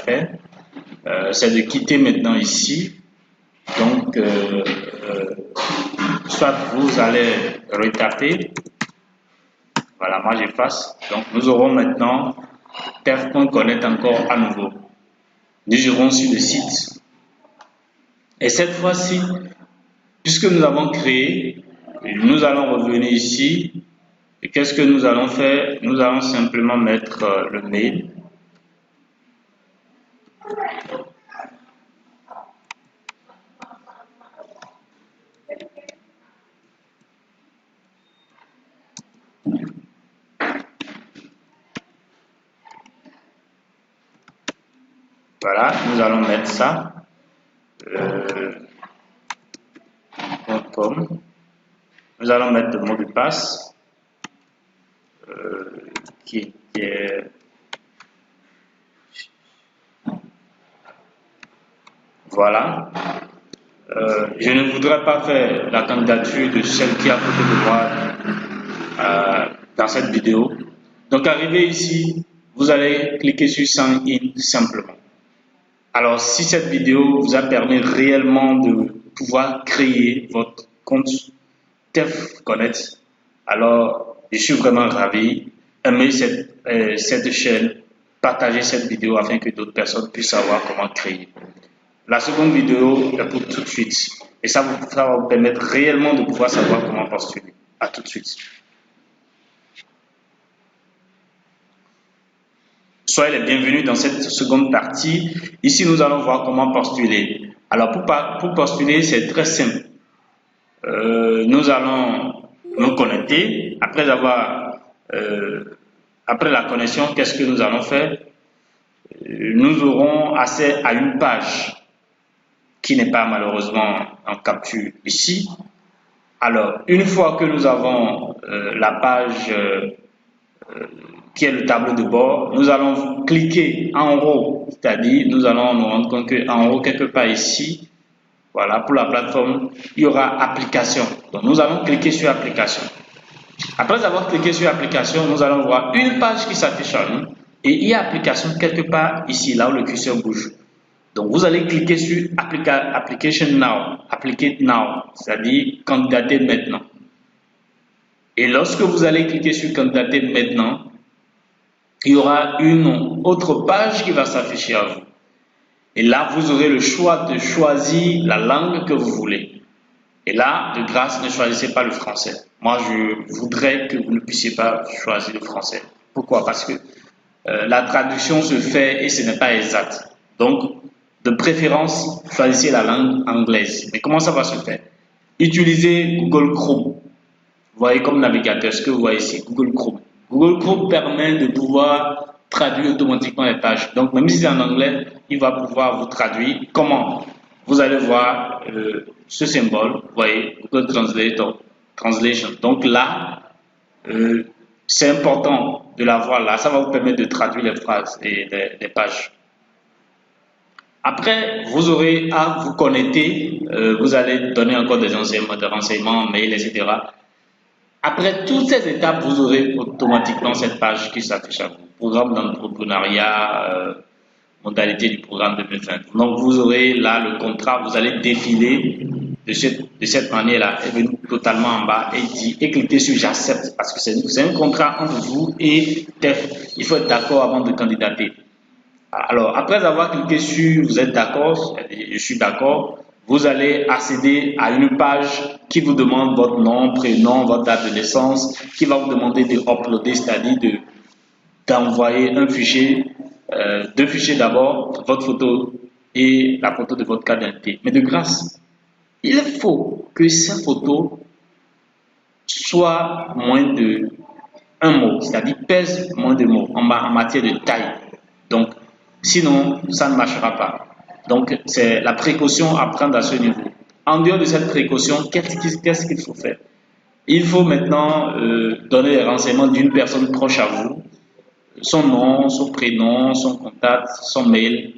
faire, c'est de quitter maintenant ici. Donc, soit vous allez retaper. Voilà, moi j'efface. Donc, nous aurons maintenant tef.connect encore à nouveau. Nous irons sur le site. Et cette fois-ci, puisque nous avons créé, nous allons revenir ici. Et qu'est-ce que nous allons faire? Nous allons simplement mettre le mail. Voilà, nous allons mettre ça. .com. Nous allons mettre le mot de passe qui est voilà. Je ne voudrais pas faire la candidature de celle qui est à côté de moi dans cette vidéo. Donc, arrivé ici, vous allez cliquer sur Sign In simplement. Alors, si cette vidéo vous a permis réellement de pouvoir créer votre compte tef.connect, alors je suis vraiment ravi. Aimez cette chaîne, partagez cette vidéo afin que d'autres personnes puissent savoir comment créer. La seconde vidéo est pour tout de suite et ça va vous permettre réellement de pouvoir savoir comment postuler. À tout de suite. Soyez les bienvenus dans cette seconde partie. Ici, nous allons voir comment postuler. Alors, pour postuler, c'est très simple. Nous allons nous connecter. Après la connexion, qu'est-ce que nous allons faire? Nous aurons accès à une page qui n'est pas malheureusement en capture ici. Alors, une fois que nous avons la page qui est le tableau de bord, nous allons cliquer en haut, c'est-à-dire nous allons nous rendre compte qu'en haut, quelque part ici, voilà, pour la plateforme, il y aura application. Donc, nous allons cliquer sur application. Après avoir cliqué sur application, nous allons voir une page qui s'affiche en nous et il y a application quelque part ici, là où le curseur bouge. Donc, vous allez cliquer sur Application Now, Applicate Now, c'est-à-dire candidater maintenant. Et lorsque vous allez cliquer sur candidater maintenant, il y aura une autre page qui va s'afficher à vous. Et là, vous aurez le choix de choisir la langue que vous voulez. Et là, de grâce, ne choisissez pas le français. Moi, je voudrais que vous ne puissiez pas choisir le français. Pourquoi? Parce que la traduction se fait et ce n'est pas exact. Donc, de préférence, choisissez la langue anglaise. Mais comment ça va se faire? Utilisez Google Chrome. Vous voyez comme navigateur, ce que vous voyez ici, Google Chrome. Google Chrome permet de pouvoir traduire automatiquement les pages. Donc, même si c'est en anglais, il va pouvoir vous traduire. Comment? Vous allez voir ce symbole, vous voyez, Google Translation. Donc là, c'est important de l'avoir là. Ça va vous permettre de traduire les phrases et les pages. Après, vous aurez à vous connecter. Vous allez donner encore des renseignements, mail, etc. Après toutes ces étapes, vous aurez automatiquement cette page qui s'affiche à vous. Programme d'entrepreneuriat, modalité du programme 2020. Donc, vous aurez là le contrat, vous allez défiler de cette manière-là, et venir totalement en bas et cliquer sur j'accepte parce que c'est un contrat entre vous et TEF. Il faut être d'accord avant de candidater. Alors, après avoir cliqué sur vous êtes d'accord, je suis d'accord, vous allez accéder à une page qui vous demande votre nom, prénom, votre date de naissance, qui va vous demander de uploader, c'est-à-dire d'envoyer un fichier, deux fichiers d'abord, votre photo et la photo de votre carte d'identité. Mais de grâce, il faut que ces photos soient moins de un mot, c'est-à-dire pèsent moins de mots en matière de taille. Donc, sinon, ça ne marchera pas. Donc, c'est la précaution à prendre à ce niveau. En dehors de cette précaution, qu'est-ce qu'il faut faire? Il faut maintenant donner les renseignements d'une personne proche à vous, son nom, son prénom, son contact, son mail.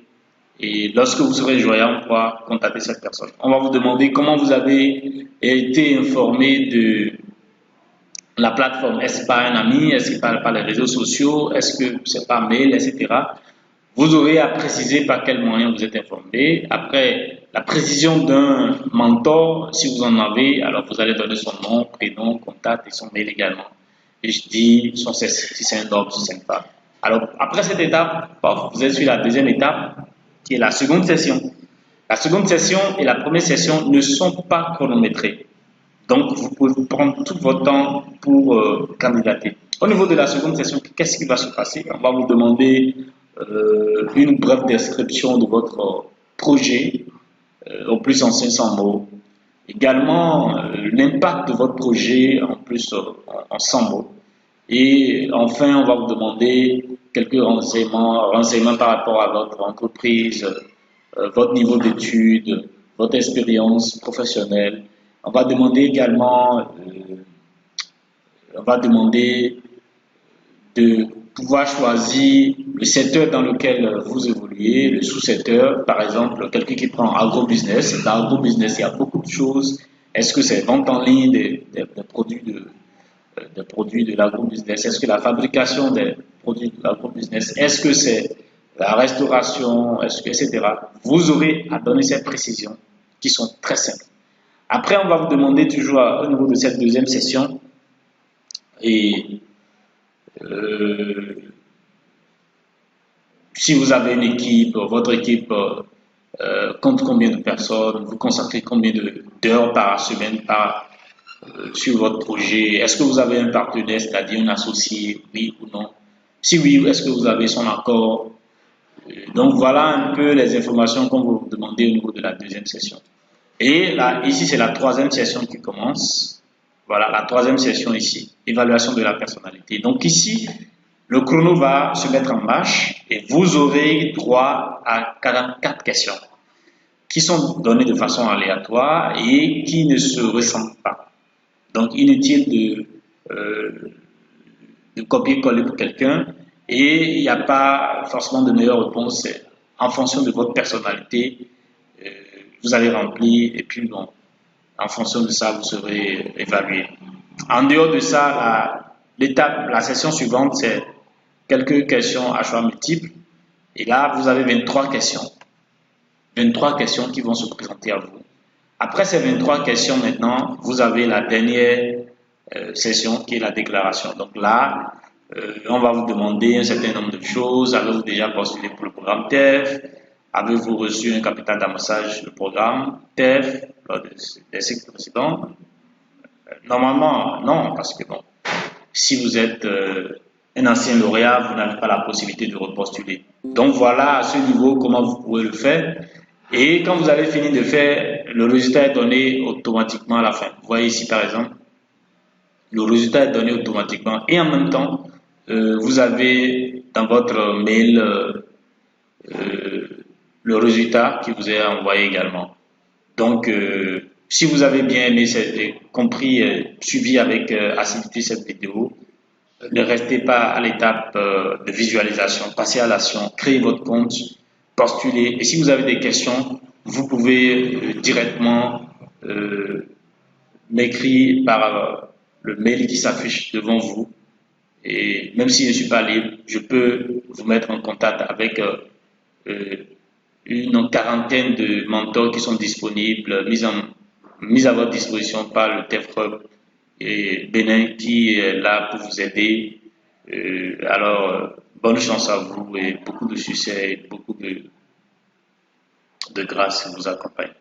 Et lorsque vous serez joignant, on pourra contacter cette personne. On va vous demander comment vous avez été informé de la plateforme. Est-ce par un ami? Est-ce que par les réseaux sociaux? Est-ce que c'est par mail, etc. Vous aurez à préciser par quel moyen vous êtes informé. Après, la précision d'un mentor, si vous en avez, alors vous allez donner son nom, prénom, contact et son mail également. Et je dis si c'est un homme, si c'est une femme. Alors, après cette étape, vous êtes sur la deuxième étape, qui est la seconde session. La seconde session et la première session ne sont pas chronométrées. Donc, vous pouvez prendre tout votre temps pour candidater. Au niveau de la seconde session, qu'est-ce qui va se passer? On va vous demander une brève description de votre projet, au plus en 500 mots. Également, l'impact de votre projet en plus en 100 mots. Et enfin, on va vous demander quelques renseignements par rapport à votre entreprise, votre niveau d'études, votre expérience professionnelle. On va demander également, on va demander de pouvoir choisir le secteur dans lequel vous évoluez, le sous-secteur, par exemple, quelqu'un qui prend agrobusiness. Dans l'agrobusiness, il y a beaucoup de choses. Est-ce que c'est vente en ligne des produits de l'agrobusiness? Est-ce que la fabrication des produits de l'agrobusiness? Est-ce que c'est la restauration? Est-ce que, etc. Vous aurez à donner ces précisions qui sont très simples. Après, on va vous demander toujours au niveau de cette deuxième session et si vous avez une équipe, votre équipe compte combien de personnes, vous consacrez combien d'heures par semaine sur votre projet, est-ce que vous avez un partenaire, c'est-à-dire un associé, oui ou non? Si oui, est-ce que vous avez son accord? Donc voilà un peu les informations qu'on va vous demander au niveau de la deuxième session. Et là, ici, c'est la troisième session qui commence. Voilà, la troisième session ici, évaluation de la personnalité. Donc ici, le chrono va se mettre en marche et vous aurez droit à 44 questions qui sont données de façon aléatoire et qui ne se ressemblent pas. Donc, inutile de copier-coller pour quelqu'un et il n'y a pas forcément de meilleure réponse. En fonction de votre personnalité, vous allez remplir et puis bon, en fonction de ça, vous serez évalué. En dehors de ça, la session suivante, c'est quelques questions à choix multiples. Et là, vous avez 23 questions. 23 questions qui vont se présenter à vous. Après ces 23 questions, maintenant, vous avez la dernière session qui est la déclaration. Donc là, on va vous demander un certain nombre de choses. Avez-vous déjà postulé pour le programme TEF? Avez-vous reçu un capital d'amassage du programme TEF lors des cycles précédents? Normalement, non, parce que bon, si vous êtes un ancien lauréat, vous n'avez pas la possibilité de repostuler. Donc voilà à ce niveau comment vous pouvez le faire. Et quand vous avez fini de faire, le résultat est donné automatiquement à la fin. Vous voyez ici par exemple, le résultat est donné automatiquement et en même temps, vous avez dans votre mail le résultat qui vous est envoyé également. Donc, si vous avez bien aimé, compris, suivi avec assiduité cette vidéo, ne restez pas à l'étape de visualisation, passez à l'action, créez votre compte, postulez. Et si vous avez des questions, vous pouvez directement m'écrire par le mail qui s'affiche devant vous. Et même si je ne suis pas libre, je peux vous mettre en contact avec une quarantaine de mentors qui sont disponibles, mis à votre disposition par le TEFREB et Bénin qui est là pour vous aider. Alors, bonne chance à vous et beaucoup de succès et beaucoup de grâce vous accompagne.